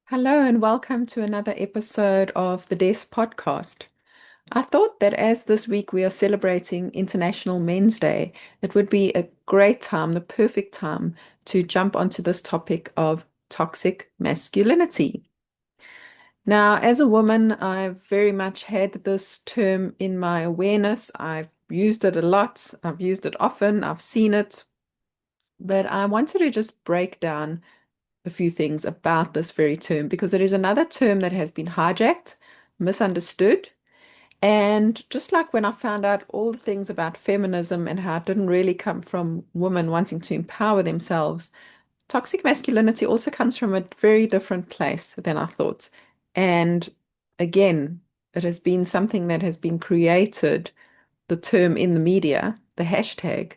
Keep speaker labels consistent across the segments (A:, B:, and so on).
A: Hello and welcome to another episode of the Desk podcast. I thought that as this week we are celebrating International Men's Day, it would be a great time, the perfect time to jump onto this topic of toxic masculinity. Now, as a woman, I've very much had this term in my awareness. I've used it a lot, I've used it often, I've seen it, but I wanted to just break down a few things about this very term because it is another term that has been hijacked, misunderstood. And just like when I found out all the things about feminism and how it didn't really come from women wanting to empower themselves, toxic masculinity also comes from a very different place than I thought. And again, it has been something that has been created, the term in the media, the hashtag,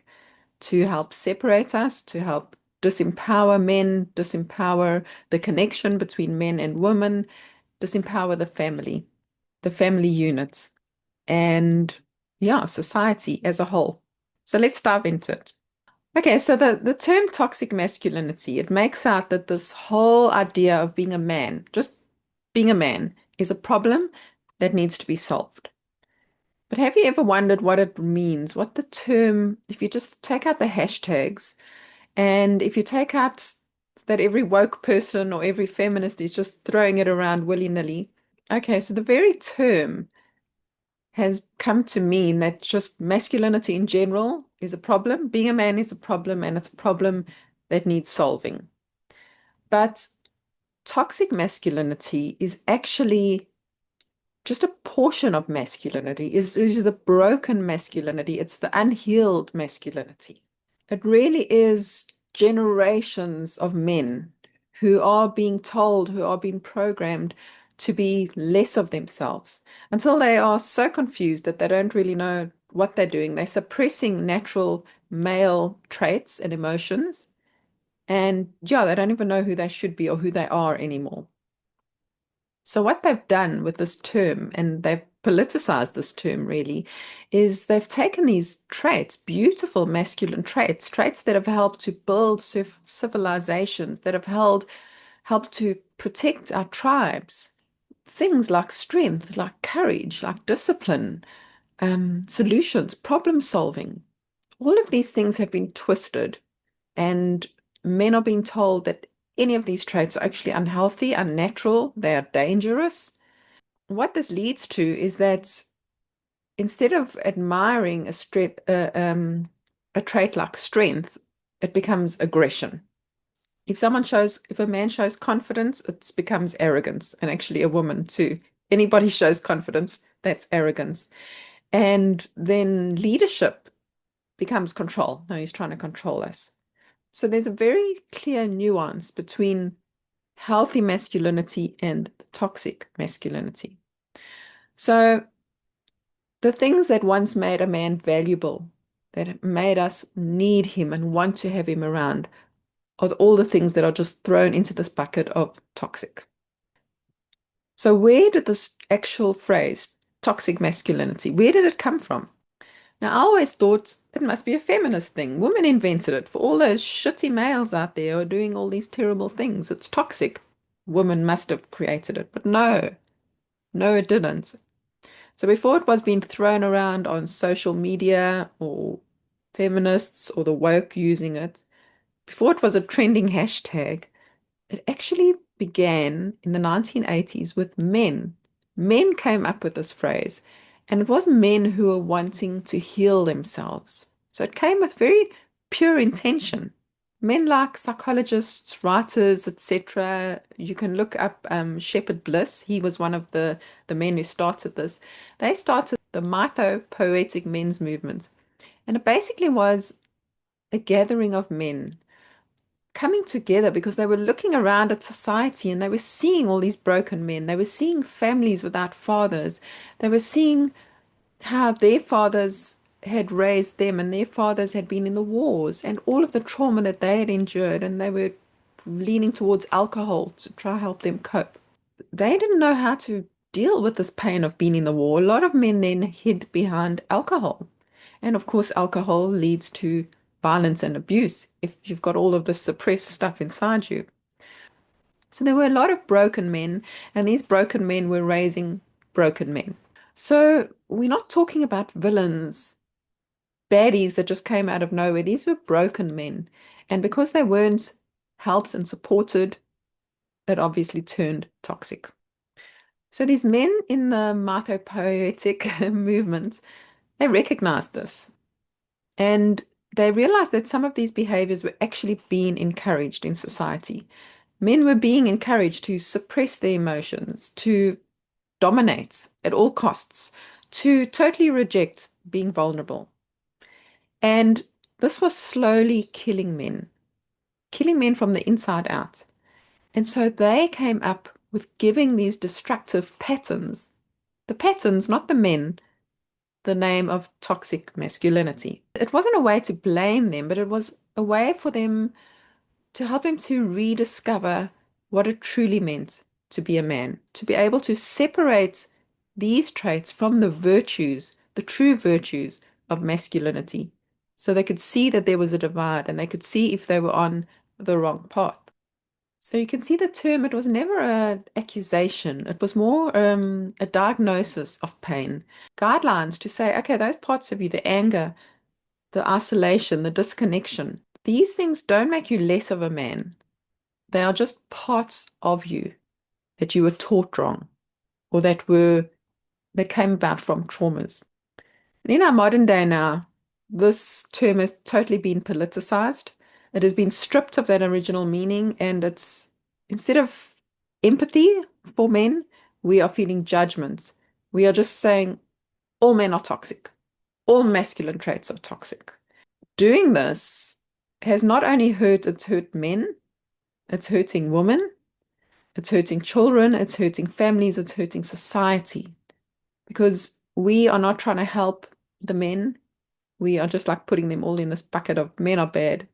A: to help separate us, to help disempower men, disempower the connection between men and women, disempower the family units, and yeah, society as a whole. So let's dive into it. Okay, so the term toxic masculinity, it makes out that this whole idea of being a man, just being a man, is a problem that needs to be solved. But have you ever wondered what it means, what the term, if you just take out the hashtags, and if you take out that every woke person or every feminist is just throwing it around willy-nilly, okay, so the very term has come to mean that just masculinity in general is a problem. Being a man is a problem, and it's a problem that needs solving. But toxic masculinity is actually just a portion of masculinity, is the broken masculinity. It's the unhealed masculinity. It really is generations of men who are being told, who are being programmed to be less of themselves until they are so confused that they don't really know what they're doing. They're suppressing natural male traits and emotions. And yeah, they don't even know who they should be or who they are anymore. So, what they've done with this term, and they've politicized this term really, is they've taken these traits, beautiful masculine traits, traits that have helped to build civilizations, that have helped to protect our tribes. Things like strength, like courage, like discipline, solutions, problem solving. All of these things have been twisted, and men are being told that any of these traits are actually unhealthy, unnatural, they are dangerous. What this leads to is that instead of admiring a trait like strength, it becomes aggression. If a man shows confidence, it becomes arrogance, and actually a woman too. Anybody shows confidence, that's arrogance. And then leadership becomes control. No, he's trying to control us. So there's a very clear nuance between healthy masculinity and toxic masculinity. So the things that once made a man valuable, that made us need him and want to have him around, are all the things that are just thrown into this bucket of toxic. So where did this actual phrase, toxic masculinity, where did it come from? Now, I always thought it must be a feminist thing. Women invented it. For all those shitty males out there who are doing all these terrible things, it's toxic. Women must have created it. But no, no, it didn't. So before it was being thrown around on social media or feminists or the woke using it, before it was a trending hashtag, it actually began in the 1980s with men. Men came up with this phrase, and it was men who were wanting to heal themselves. So it came with very pure intention. Men like psychologists, writers, etc. You can look up Shepherd Bliss. He was one of the men who started this. They started the mytho-poetic men's movement. And it basically was a gathering of men coming together because they were looking around at society and they were seeing all these broken men. They were seeing families without fathers. They were seeing how their fathers had raised them and their fathers had been in the wars and all of the trauma that they had endured, and they were leaning towards alcohol to try to help them cope. They didn't know how to deal with this pain of being in the war. A lot of men then hid behind alcohol. And of course, alcohol leads to violence and abuse if you've got all of this suppressed stuff inside you. So there were a lot of broken men, and these broken men were raising broken men. So we're not talking about villains, baddies that just came out of nowhere. These were broken men. And because they weren't helped and supported, it obviously turned toxic. So these men in the mythopoetic movement, they recognized this. And they realized that some of these behaviors were actually being encouraged in society. Men were being encouraged to suppress their emotions, to dominate at all costs, to totally reject being vulnerable. And this was slowly killing men from the inside out. And so they came up with giving these destructive patterns, the patterns, not the men, the name of toxic masculinity. It wasn't a way to blame them, but it was a way for them to help him to rediscover what it truly meant to be a man, to be able to separate these traits from the virtues, the true virtues of masculinity. So they could see that there was a divide and they could see if they were on the wrong path. So you can see the term, it was never an accusation. It was more a diagnosis of pain. Guidelines to say, okay, those parts of you, the anger, the isolation, the disconnection, these things don't make you less of a man. They are just parts of you that you were taught wrong or that came about from traumas. And in our modern day now, this term has totally been politicized. It has been stripped of that original meaning, and it's instead of empathy for men, we are feeling judgment. We are just saying all men are toxic. All masculine traits are toxic. Doing this has not only it's hurt men, it's hurting women, it's hurting children, it's hurting families, it's hurting society because we are not trying to help the men. We are just like putting them all in this bucket of men are bad,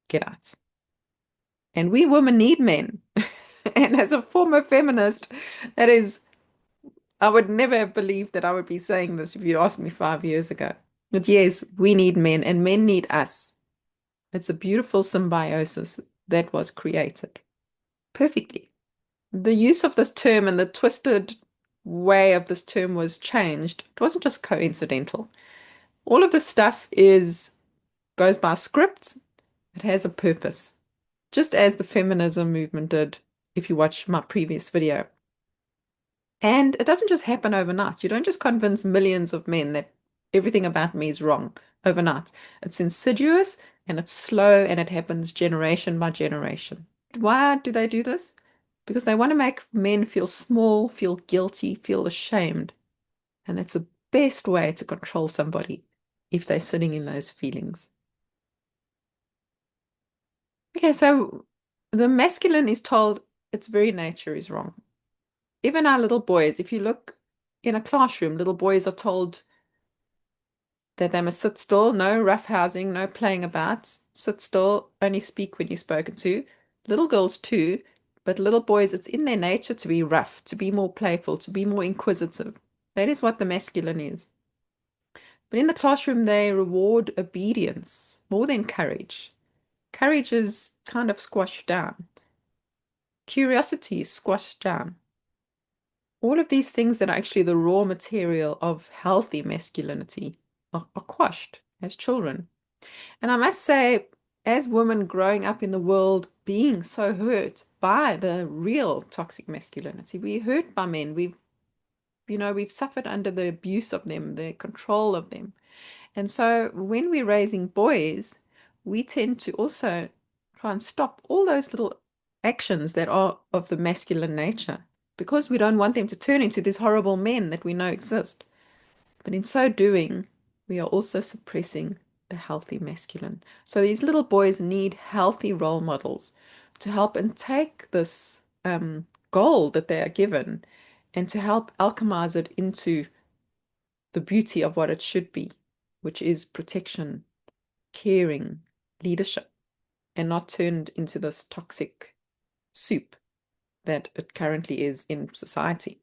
A: get out. And we women need men. And as a former feminist, that is, I would never have believed that I would be saying this if you'd asked me 5 years ago. But yes, we need men and men need us. It's a beautiful symbiosis that was created perfectly. The use of this term and the twisted way of this term was changed. It wasn't just coincidental. All of this stuff is goes by script. It has a purpose, just as the feminism movement did, if you watch my previous video. And it doesn't just happen overnight. You don't just convince millions of men that everything about me is wrong overnight. It's insidious and it's slow and it happens generation by generation. Why do they do this? Because they want to make men feel small, feel guilty, feel ashamed. And that's the best way to control somebody if they're sitting in those feelings. Okay, so the masculine is told its very nature is wrong. Even our little boys, if you look in a classroom, little boys are told that they must sit still, no roughhousing, no playing about, sit still, only speak when you're spoken to. Little girls too, but little boys, it's in their nature to be rough, to be more playful, to be more inquisitive. That is what the masculine is. But in the classroom, they reward obedience more than courage. Courage is kind of squashed down. Curiosity is squashed down. All of these things that are actually the raw material of healthy masculinity are quashed as children. And I must say, as women growing up in the world, being so hurt by the real toxic masculinity, we're hurt by men. We've suffered under the abuse of them, the control of them. And so when we're raising boys, we tend to also try and stop all those little actions that are of the masculine nature because we don't want them to turn into these horrible men that we know exist. But in so doing, we are also suppressing the healthy masculine. So these little boys need healthy role models to help and take this gold that they are given and to help alchemize it into the beauty of what it should be, which is protection, caring, leadership, and not turned into this toxic soup that it currently is in society.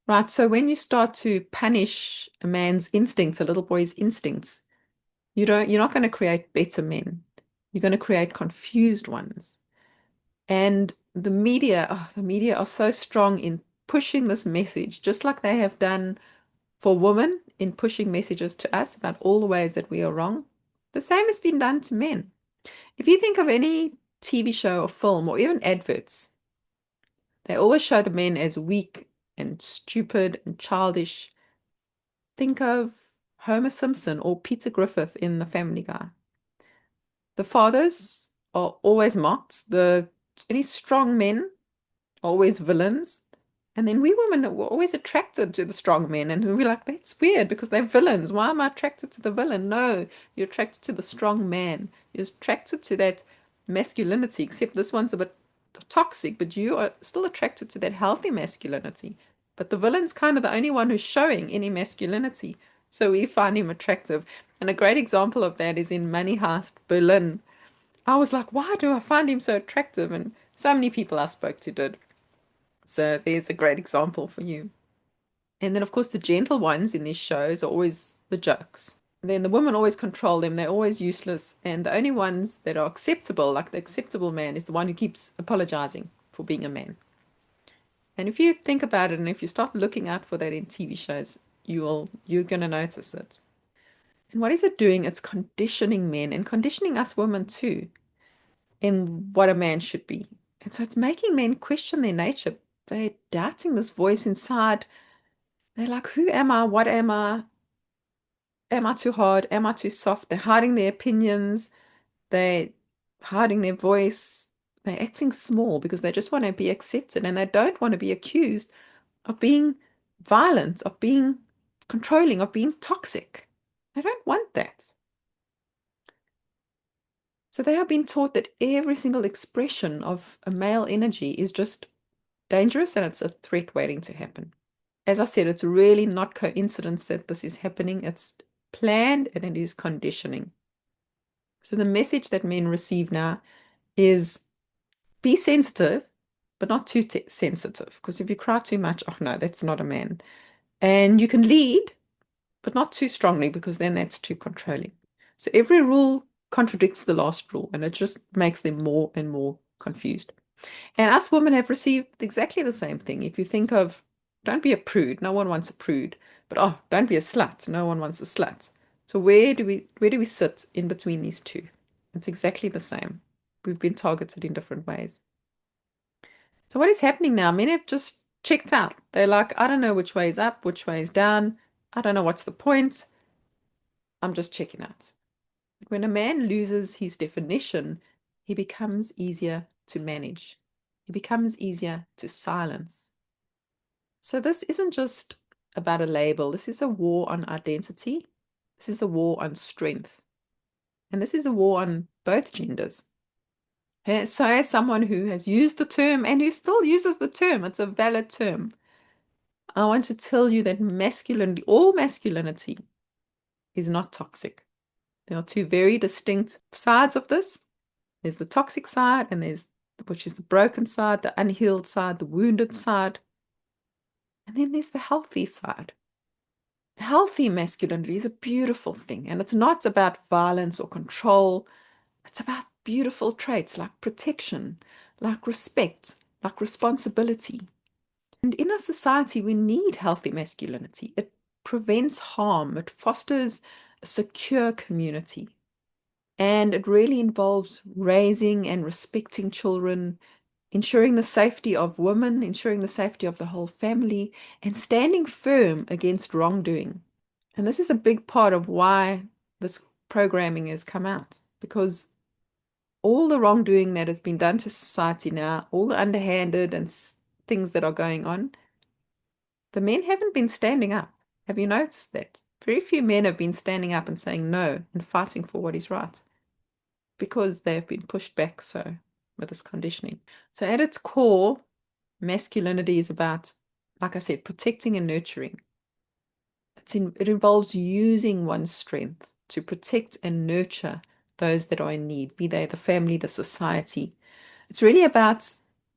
A: Right, so when you start to punish a man's instincts, a little boy's instincts, you're not going to create better men. You're going to create confused ones. And the media are so strong in pushing this message, just like they have done for women in pushing messages to us about all the ways that we are wrong. The same has been done to men. If you think of any TV show or film or even adverts, they always show the men as weak and stupid and childish. Think of Homer Simpson or Peter Griffith in The Family Guy. The fathers are always mocked. Any strong men are always villains. And then we women were always attracted to the strong men, and we were like, that's weird because they're villains. Why am I attracted to the villain? No, you're attracted to the strong man. You're attracted to that masculinity, except this one's a bit toxic, but you are still attracted to that healthy masculinity. But the villain's kind of the only one who's showing any masculinity. So we find him attractive. And a great example of that is in Money Heist Berlin. I was like, why do I find him so attractive? And so many people I spoke to did. So there's a great example for you. And then, of course, the gentle ones in these shows are always the jerks. Then the women always control them. They're always useless. And the only ones that are acceptable, like the acceptable man, is the one who keeps apologizing for being a man. And if you think about it and if you start looking out for that in TV shows, you're going to notice it. And what is it doing? It's conditioning men and conditioning us women too in what a man should be. And so it's making men question their nature. They're doubting this voice inside. They're like, who am I? What am I? Am I too hard? Am I too soft? They're hiding their opinions. They're hiding their voice. They're acting small because they just want to be accepted and they don't want to be accused of being violent, of being controlling, of being toxic. They don't want that. So they are being taught that every single expression of a male energy is just dangerous and it's a threat waiting to happen. As I said, it's really not coincidence that this is happening. It's planned and it is conditioning. So the message that men receive now is be sensitive, but not too sensitive. Because if you cry too much, oh no, that's not a man. And you can lead, but not too strongly because then that's too controlling. So every rule contradicts the last rule and it just makes them more and more confused. And us women have received exactly the same thing. If you think of, don't be a prude, no one wants a prude. But oh, don't be a slut, no one wants a slut. So where do we sit in between these two? It's exactly the same. We've been targeted in different ways. So what is happening now? Men have just checked out. They're like, I don't know which way is up, which way is down. I don't know what's the point. I'm just checking out. When a man loses his definition, he becomes easier to manage. He becomes easier to silence. So this isn't just about a label. This is a war on identity. This is a war on strength. And this is a war on both genders. And so as someone who has used the term and who still uses the term, it's a valid term. I want to tell you that masculinity, all masculinity, is not toxic. There are two very distinct sides of this. There's the toxic side, and which is the broken side, the unhealed side, the wounded side. And then there's the healthy side. Healthy masculinity is a beautiful thing, and it's not about violence or control. It's about beautiful traits like protection, like respect, like responsibility. And in our society, we need healthy masculinity. It prevents harm, it fosters a secure community. And it really involves raising and respecting children, ensuring the safety of women, ensuring the safety of the whole family, and standing firm against wrongdoing. And this is a big part of why this programming has come out, because all the wrongdoing that has been done to society now, all the underhanded and things that are going on, the men haven't been standing up. Have you noticed that? Very few men have been standing up and saying no and fighting for what is right because they have been pushed back so with this conditioning. So at its core, masculinity is about, like I said, protecting and nurturing. It involves using one's strength to protect and nurture those that are in need, be they the family, the society. It's really about,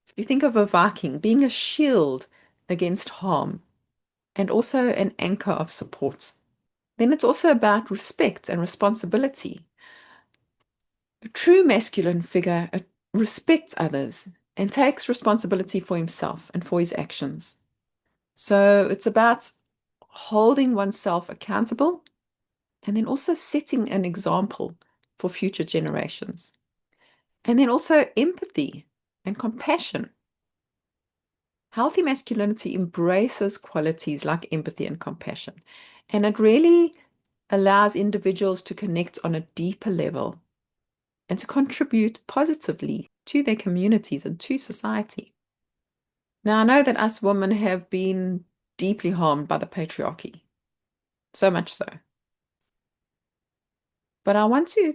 A: if you think of a Viking, being a shield against harm and also an anchor of support. Then it's also about respect and responsibility. A true masculine figure respects others and takes responsibility for himself and for his actions. So it's about holding oneself accountable and then also setting an example for future generations. And then also empathy and compassion. Healthy masculinity embraces qualities like empathy and compassion, and it really allows individuals to connect on a deeper level and to contribute positively to their communities and to society. Now, I know that us women have been deeply harmed by the patriarchy, so much so. But I want to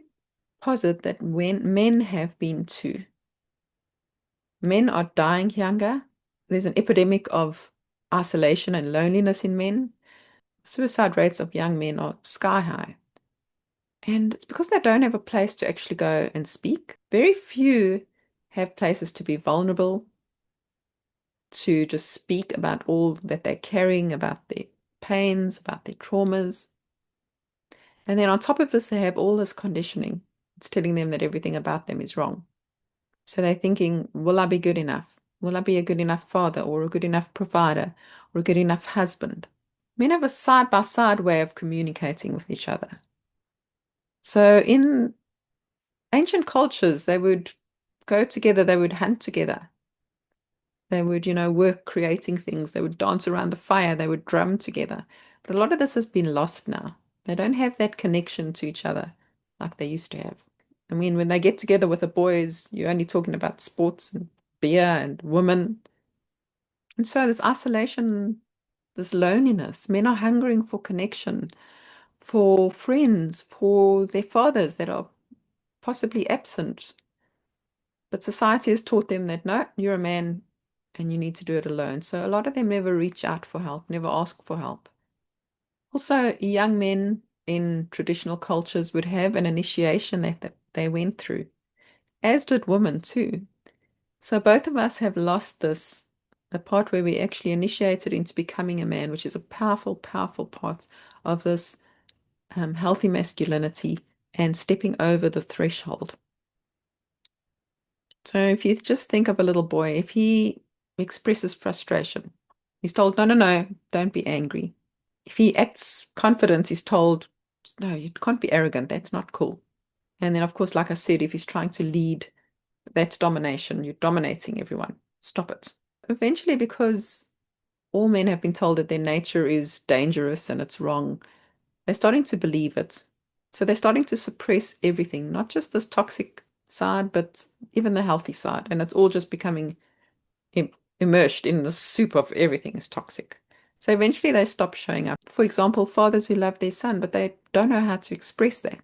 A: posit that when men have been too, men are dying younger. There's an epidemic of isolation and loneliness in men. Suicide rates of young men are sky high. And it's because they don't have a place to actually go and speak. Very few have places to be vulnerable, to just speak about all that they're carrying, about their pains, about their traumas. And then on top of this, they have all this conditioning. It's telling them that everything about them is wrong. So they're thinking, will I be good enough? Will I be a good enough father or a good enough provider or a good enough husband? Men have a side by side way of communicating with each other. So in ancient cultures, they would go together, they would hunt together. They would, work creating things. They would dance around the fire. They would drum together. But a lot of this has been lost now. They don't have that connection to each other like they used to have. I mean, when they get together with the boys, you're only talking about sports and beer and women. And so this isolation, this loneliness, men are hungering for connection, for friends, for their fathers that are possibly absent. But society has taught them that no, you're a man and you need to do it alone. So a lot of them never reach out for help, never ask for help. Also, young men in traditional cultures would have an initiation that they went through, as did women too. So both of us have lost this, the part where we actually initiated into becoming a man, which is a powerful, powerful part of this healthy masculinity and stepping over the threshold. So if you just think of a little boy, if he expresses frustration, he's told, no, no, no, don't be angry. If he acts confident, he's told, no, you can't be arrogant. That's not cool. And then, of course, like I said, if he's trying to lead, that's domination. You're dominating everyone. Stop it. Eventually, because all men have been told that their nature is dangerous and it's wrong, they're starting to believe it. So they're starting to suppress everything, not just this toxic side, but even the healthy side. And it's all just becoming im immersed in the soup of everything is toxic. So eventually they stop showing up. For example, fathers who love their son, but they don't know how to express that.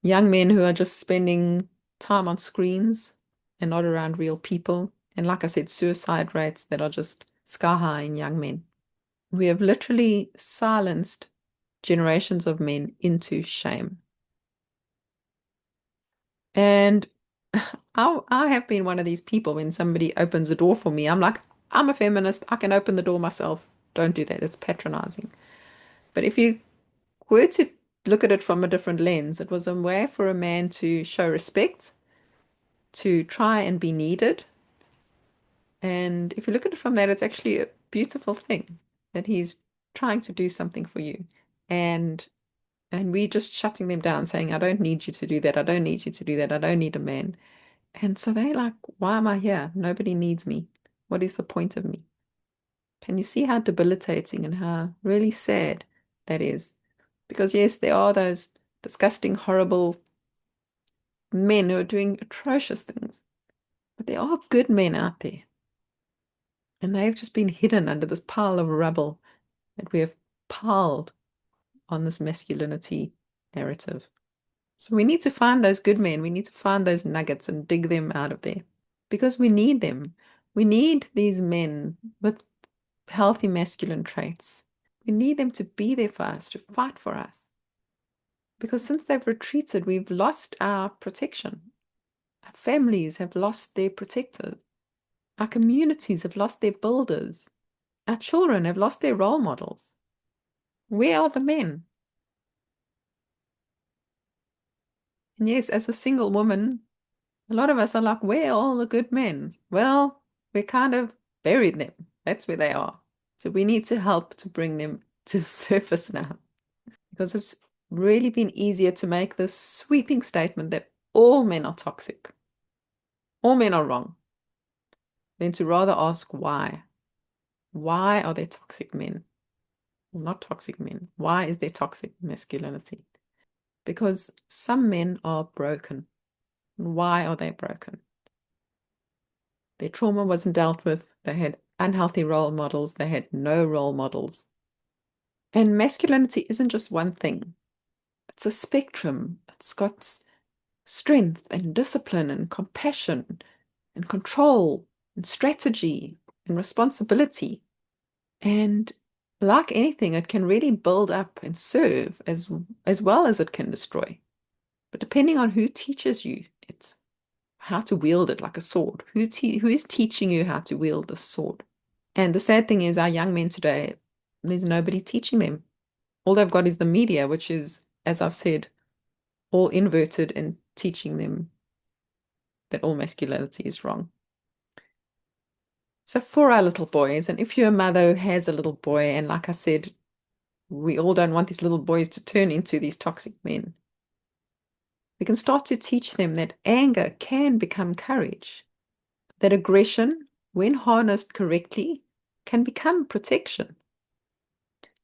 A: Young men who are just spending time on screens and not around real people. And like I said, suicide rates that are just sky high in young men. We have literally silenced generations of men into shame. And I have been one of these people when somebody opens a door for me, I'm like, I'm a feminist. I can open the door myself. Don't do that. It's patronizing. But if you were to look at it from a different lens, it was a way for a man to show respect, to try and be needed. And if you look at it from that, it's actually a beautiful thing that he's trying to do something for you. And we just shutting them down, saying, I don't need you to do that. I don't need you to do that. I don't need a man. And so they're like, why am I here? Nobody needs me. What is the point of me? Can you see how debilitating and how really sad that is? Because, yes, there are those disgusting, horrible men who are doing atrocious things, but there are good men out there. And they've just been hidden under this pile of rubble that we have piled on this masculinity narrative. So we need to find those good men. We need to find those nuggets and dig them out of there because we need them. We need these men with healthy masculine traits. We need them to be there for us, to fight for us. Because since they've retreated, we've lost our protection. Our families have lost their protectors. Our communities have lost their builders. Our children have lost their role models. Where are the men? And yes, as a single woman, A lot of us are like, where are all the good men? Well, we kind of buried them. That's where they are. So we need to help to bring them to the surface now. Because it's really been easier to make this sweeping statement that all men are toxic, all men are wrong, than to rather ask why. Why are there toxic men? Well, not toxic men. Why is there toxic masculinity? Because some men are broken. Why are they broken? Their trauma wasn't dealt with. They had unhealthy role models. They had no role models. And masculinity isn't just one thing. It's a spectrum. It's got strength and discipline and compassion and control and strategy and responsibility. And like anything, it can really build up and serve as well as it can destroy. But depending on who teaches you, it's how to wield it like a sword. Who is teaching you how to wield the sword? And the sad thing is, our young men today, there's nobody teaching them. All they've got is the media, which is, as I've said, all inverted and teaching them that all masculinity is wrong. So for our little boys, and if you're a mother who has a little boy, and like I said, we all don't want these little boys to turn into these toxic men, we can start to teach them that anger can become courage, that aggression, when harnessed correctly, can become protection,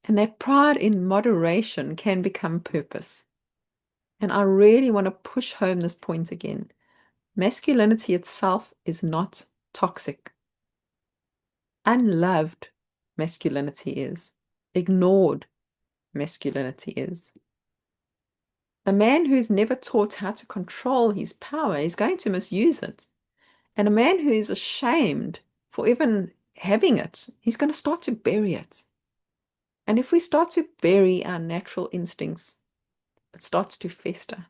A: and that pride in moderation can become purpose. And I really want to push home this point again. Masculinity itself is not toxic. Unloved masculinity is. Ignored masculinity is. A man who's never taught how to control his power is going to misuse it. And a man who is ashamed for even having it, he's going to start to bury it. And if we start to bury our natural instincts, it starts to fester.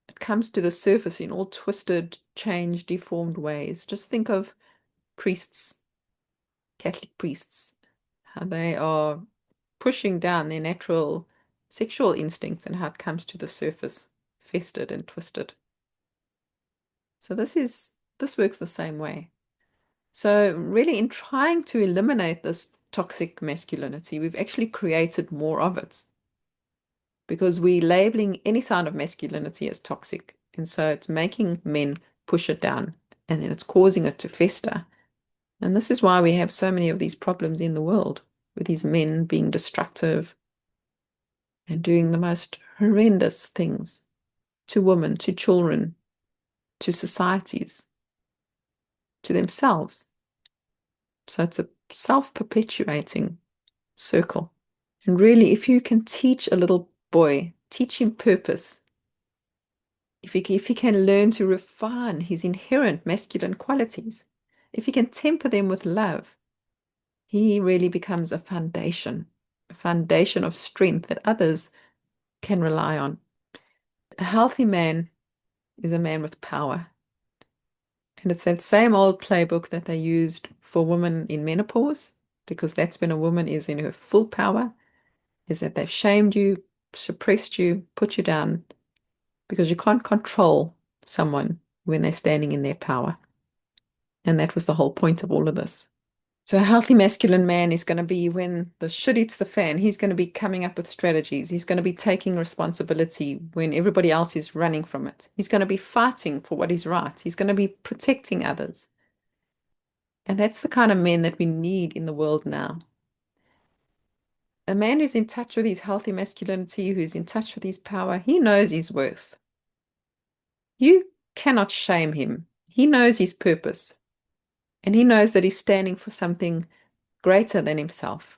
A: It comes to the surface in all twisted, changed, deformed ways. Just think of priests, Catholic priests, how they are pushing down their natural sexual instincts and how it comes to the surface, festered and twisted. So this works the same way. So really, in trying to eliminate this toxic masculinity, we've actually created more of it because we're labeling any sign of masculinity as toxic. And so it's making men push it down and then it's causing it to fester. And this is why we have so many of these problems in the world with these men being destructive and doing the most horrendous things to women, to children, to societies, to themselves. So it's a self-perpetuating circle. And really, if you can teach a little boy, teach him purpose, if he can learn to refine his inherent masculine qualities, if he can temper them with love, he really becomes a foundation of strength that others can rely on. A healthy man is a man with power. And it's that same old playbook that they used for women in menopause, because that's when a woman is in her full power, is that they've shamed you, suppressed you, put you down, because you can't control someone when they're standing in their power. And that was the whole point of all of this. So a healthy masculine man is going to be, when the shit hits the fan, he's going to be coming up with strategies. He's going to be taking responsibility when everybody else is running from it. He's going to be fighting for what is right. He's going to be protecting others. And that's the kind of men that we need in the world now. A man who's in touch with his healthy masculinity, who's in touch with his power, he knows his worth. You cannot shame him. He knows his purpose. And he knows that he's standing for something greater than himself.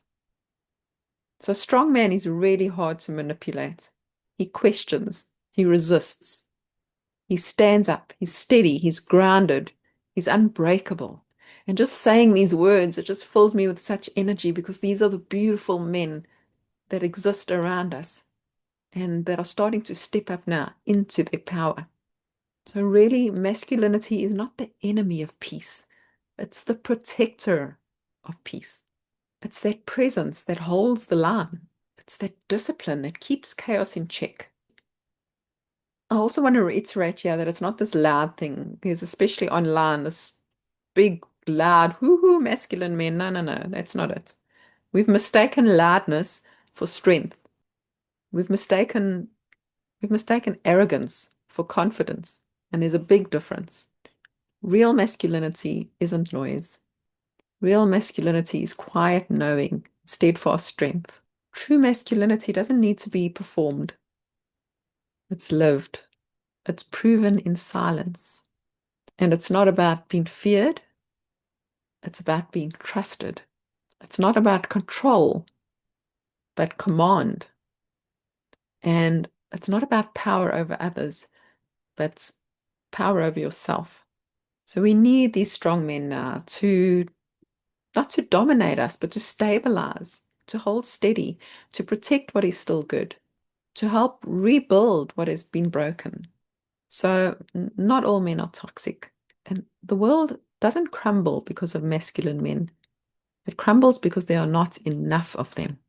A: So a strong man is really hard to manipulate. He questions, he resists, he stands up, he's steady, he's grounded, he's unbreakable. And just saying these words, it just fills me with such energy, because these are the beautiful men that exist around us and that are starting to step up now into their power. So really, masculinity is not the enemy of peace. It's the protector of peace. It's that presence that holds the line. It's that discipline that keeps chaos in check. I also want to reiterate here that it's not this loud thing, because especially online, this big, loud, hoo-hoo masculine men. No, no, no, that's not it. We've mistaken loudness for strength. We've mistaken we've mistaken arrogance for confidence, and there's a big difference. Real masculinity isn't noise. Real masculinity is quiet knowing, steadfast strength. True masculinity doesn't need to be performed. It's lived. It's proven in silence. And it's not about being feared. It's about being trusted. It's not about control, but command. And it's not about power over others, but power over yourself. So we need these strong men now to not to dominate us, but to stabilize, to hold steady, to protect what is still good, to help rebuild what has been broken. So not all men are toxic. And the world doesn't crumble because of masculine men. It crumbles because there are not enough of them.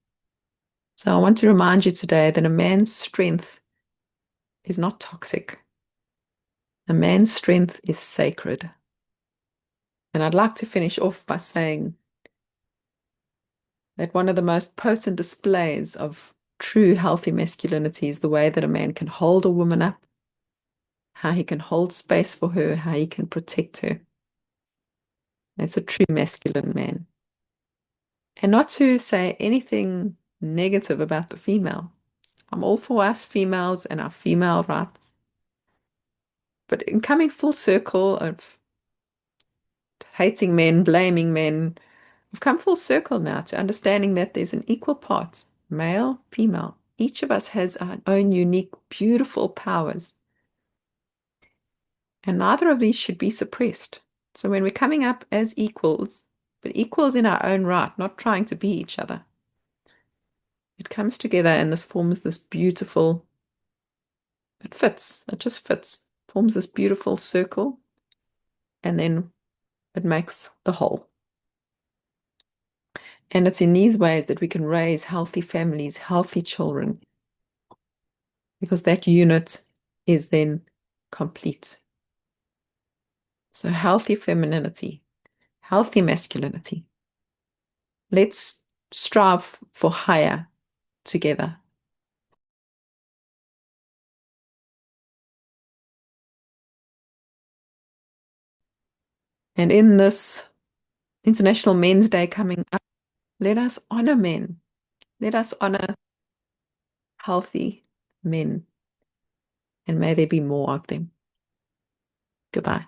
A: So I want to remind you today that a man's strength is not toxic. A man's strength is sacred. And I'd like to finish off by saying that one of the most potent displays of true healthy masculinity is the way that a man can hold a woman up, how he can hold space for her, how he can protect her. That's a true masculine man. And not to say anything negative about the female. I'm all for us females and our female rights. But in coming full circle of hating men, blaming men, we've come full circle now to understanding that there's an equal part, male, female. Each of us has our own unique, beautiful powers. And neither of these should be suppressed. So when we're coming up as equals, but equals in our own right, not trying to be each other, it comes together and this forms this beautiful, it fits, it just fits, forms this beautiful circle, and then it makes the whole. And it's in these ways that we can raise healthy families, healthy children, because that unit is then complete. So healthy femininity, healthy masculinity. Let's strive for higher together. And in this International Men's Day coming up, let us honor men. Let us honor healthy men, and may there be more of them. Goodbye.